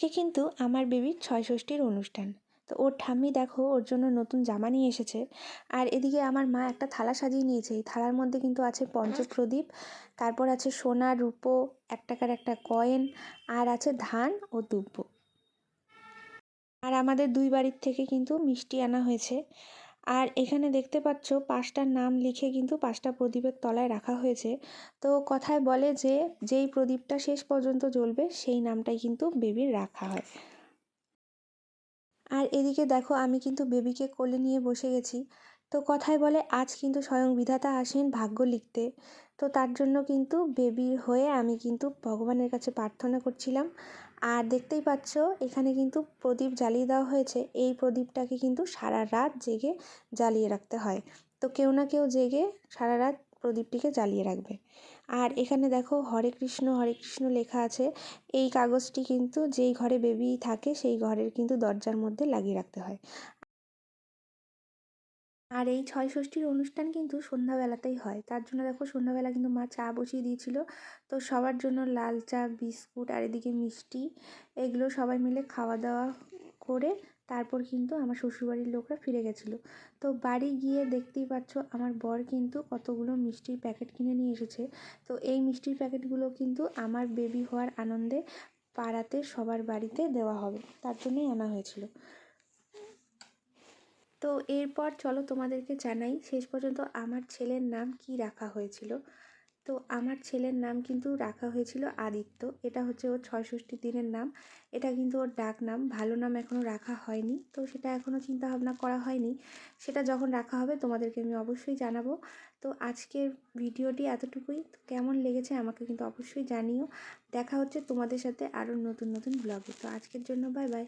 আজকে কিন্তু আমার বেবির ছয়ষষ্ঠীর অনুষ্ঠান। তো ওর ঠাম্মি দেখো ওর জন্য নতুন জামা নিয়ে এসেছে। আর এদিকে আমার মা একটা থালা সাজিয়ে নিয়েছে। এই থালার মধ্যে কিন্তু আছে পঞ্চপ্রদীপ, তারপর আছে সোনা রূপো, 1 টাকার একটা কয়েন, আর আছে ধান ও দুব্য। আর আমাদের 2 বাড়ির থেকে কিন্তু মিষ্টি আনা হয়েছে। আর এখানে দেখতে পাচ্ছ 5টার নাম লিখে কিন্তু 5টা প্রদীপের তলায় রাখা হয়েছে। তো কথায় বলে যে যেই প্রদীপটা শেষ পর্যন্ত জ্বলবে সেই নামটাই কিন্তু বেবির রাখা হয়। আর এদিকে দেখো আমি কিন্তু বেবিকে কোলে নিয়ে বসে গেছি। তো কথায় বলে আজ কিন্তু স্বয়ং বিধাতা আসেন ভাগ্য লিখতে। তো তার জন্য কিন্তু বেবির হয়ে আমি কিন্তু ভগবানের কাছে প্রার্থনা করছিলাম। আর দেখতেই পাচ্ছ এখানে কিন্তু প্রদীপ জ্বালিয়ে দেওয়া হয়েছে। এই প্রদীপটাকে কিন্তু সারা রাত জেগে জ্বালিয়ে রাখতে হয়। তো কেউ না কেউ জেগে সারা রাত প্রদীপটিকে জ্বালিয়ে রাখবে। আর এখানে দেখো হরে কৃষ্ণ লেখা আছে। এই কাগজটি কিন্তু যেই ঘরে বেবি থাকে সেই ঘরের কিন্তু দরজার মধ্যে লাগিয়ে রাখতে হয়। আর এই ছয়ষষ্ঠীর অনুষ্ঠান কিন্তু সন্ধ্যাবেলাতেই হয়। তার জন্য দেখো সন্ধ্যাবেলা কিন্তু মা চা বসিয়ে দিয়েছিল। তো সবার জন্য লাল চা, বিস্কুট আর এদিকে মিষ্টি, এগুলো সবাই মিলে খাওয়া দাওয়া করে তারপর কিন্তু আমার শ্বশুরবাড়ির লোকরা ফিরে গেছিলো। তো বাড়ি গিয়ে দেখতেই পাচ্ছ আমার বর কিন্তু কতগুলো মিষ্টির প্যাকেট কিনে নিয়ে এসেছে। তো এই মিষ্টির প্যাকেটগুলো কিন্তু আমার বেবি হওয়ার আনন্দে পাড়াতে সবার বাড়িতে দেওয়া হবে, তার জন্যই আনা হয়েছিল। তো এরপর চলো তোমাদেরকে জানাই শেষ পর্যন্ত আমার ছেলের নাম কি রাখা হয়েছিল। তো আমার ছেলের নাম কিন্তু রাখা হয়েছিল আদিত্য। এটা হচ্ছে ওর ছয়ষষ্ঠী দিনের নাম। এটা কিন্তু ওর ডাক নাম, ভালো নাম এখনও রাখা হয়নি। তো সেটা এখনও চিন্তা ভাবনা করা হয়নি, সেটা যখন রাখা হবে তোমাদেরকে আমি অবশ্যই জানাবো। তো আজকের ভিডিওটি এতটুকুই। কেমন লেগেছে আমাকে কিন্তু অবশ্যই জানিও। দেখা হচ্ছে তোমাদের সাথে আরও নতুন নতুন ব্লগে। তো আজকের জন্য বাই বাই।